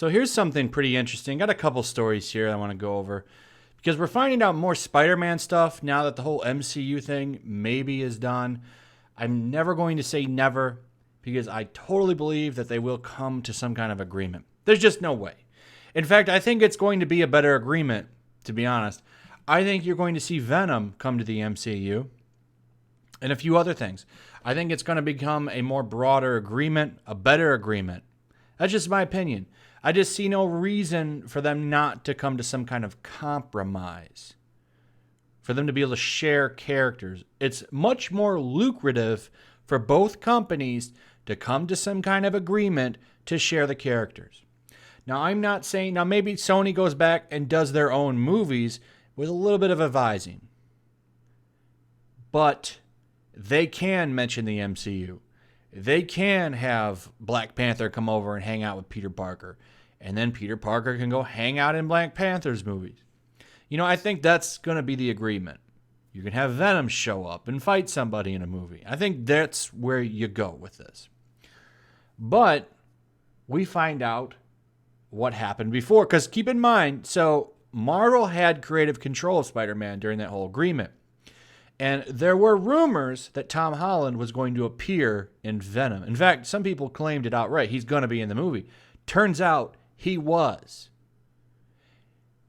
So here's something pretty interesting. Got a couple stories here I want to go over because we're finding out more Spider-Man stuff now that the whole MCU thing maybe is done. I'm never going to say never because I totally believe that they will come to some kind of agreement. There's just no way. In fact, I think it's going to be a better agreement, to be honest. I think you're going to see Venom come to the MCU and a few other things. I think it's going to become a more broader agreement, a better agreement. That's just my opinion. I just see no reason for them not to come to some kind of compromise, for them to be able to share characters. It's much more lucrative for both companies to come to some kind of agreement to share the characters. Now, I'm not saying, now maybe Sony goes back and does their own movies with a little bit of advising, but they can mention the MCU. They can have Black Panther come over and hang out with Peter Parker. And then Peter Parker can go hang out in Black Panther's movies. You know, I think that's going to be the agreement. You can have Venom show up and fight somebody in a movie. I think that's where you go with this. But we find out what happened before. Because keep in mind, so Marvel had creative control of Spider-Man during that whole agreement. And there were rumors that Tom Holland was going to appear in Venom. In fact, some people claimed it outright. He's going to be in the movie. Turns out he was.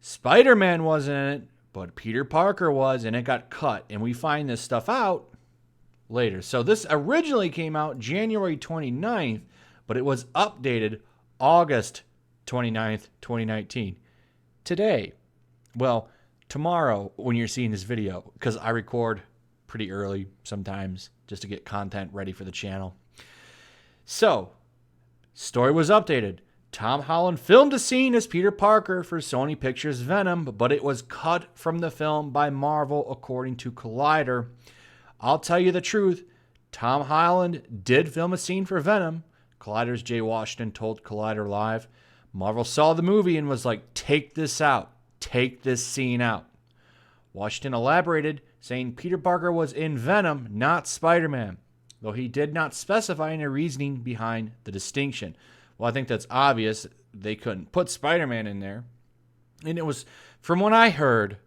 Spider-Man wasn't in it, but Peter Parker was, and it got cut. And we find this stuff out later. So this originally came out January 29th, but it was updated August 29th, 2019. Today, well, tomorrow when you're seeing this video, because I record pretty early sometimes just to get content ready for the channel. So, story was updated. Tom Holland filmed a scene as Peter Parker for Sony Pictures' Venom, but it was cut from the film by Marvel, according to Collider. I'll tell you the truth. Tom Holland did film a scene for Venom. Collider's Jay Washington told Collider Live. Marvel saw the movie and was like, take this out. Take this scene out. Washington elaborated, saying Peter Parker was in Venom, not Spider-Man, though he did not specify any reasoning behind the distinction. Well, I think that's obvious. They couldn't put Spider-Man in there. And it was, from what I heard,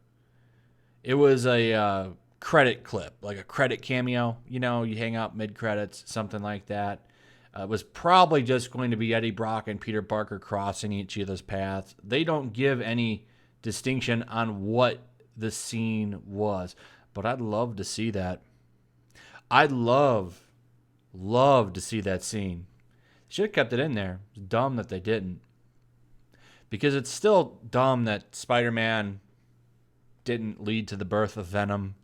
it was a credit clip, like a credit cameo. You know, you hang out mid-credits, something like that. It was probably just going to be Eddie Brock and Peter Parker crossing each other's paths. They don't give any distinction on what the scene was, but I'd love to see that. I'd love to see that scene. Should have kept it in there. It's dumb that they didn't, because it's still dumb that Spider-Man didn't lead to the birth of Venom.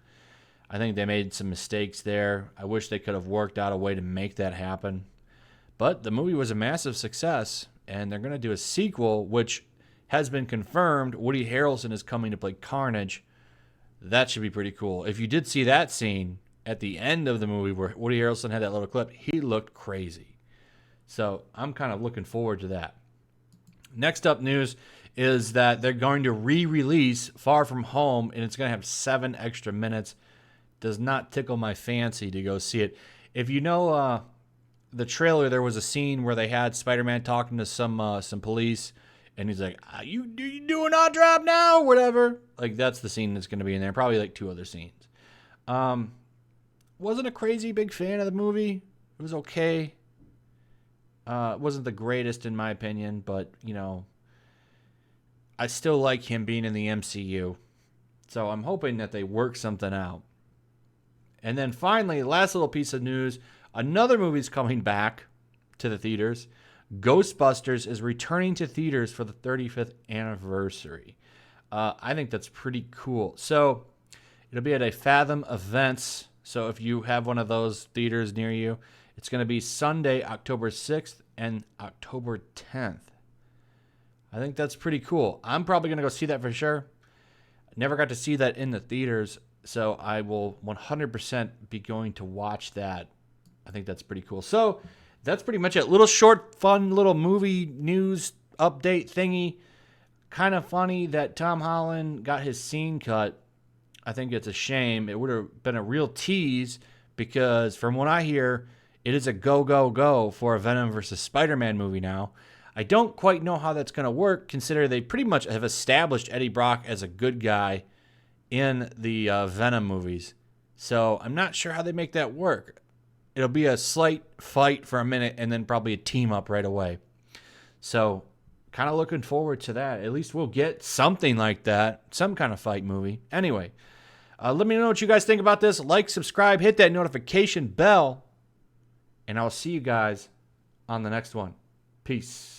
I think they made some mistakes there. I wish they could have worked out a way to make that happen. But the movie was a massive success, and they're going to do a sequel, which has been confirmed. Woody Harrelson is coming to play Carnage. That should be pretty cool. If you did see that scene at the end of the movie where Woody Harrelson had that little clip, he looked crazy. So I'm kind of looking forward to that. Next up news is that they're going to re-release Far From Home, and it's going to have 7 extra minutes. Does not tickle my fancy to go see it. If you know the trailer, there was a scene where they had Spider-Man talking to some police, and he's like, you doing odd job now? Whatever. Like, that's the scene that's going to be in there. Probably like 2 other scenes. Wasn't a crazy big fan of the movie. It was okay. It wasn't the greatest in my opinion, but, you know, I still like him being in the MCU. So I'm hoping that they work something out. And then finally, last little piece of news, another movie's coming back to the theaters. Ghostbusters is returning to theaters for the 35th anniversary. I think that's pretty cool. So it'll be at a Fathom Events. So if you have one of those theaters near you, it's going to be Sunday, October 6th and October 10th. I think that's pretty cool. I'm probably going to go see that for sure. Never got to see that in the theaters, so I will 100% be going to watch that. I think that's pretty cool. So that's pretty much it. Little short, fun little movie news update thingy. Kind of funny that Tom Holland got his scene cut. I think it's a shame. It would have been a real tease because from what I hear, it is a go, go, go for a Venom versus Spider-Man movie now. I don't quite know how that's going to work, considering they pretty much have established Eddie Brock as a good guy in the Venom movies. So I'm not sure how they make that work. It'll be a slight fight for a minute and then probably a team up right away. So kind of looking forward to that. At least we'll get something like that, some kind of fight movie. Anyway, let me know what you guys think about this. Like, subscribe, hit that notification bell, and I'll see you guys on the next one. Peace.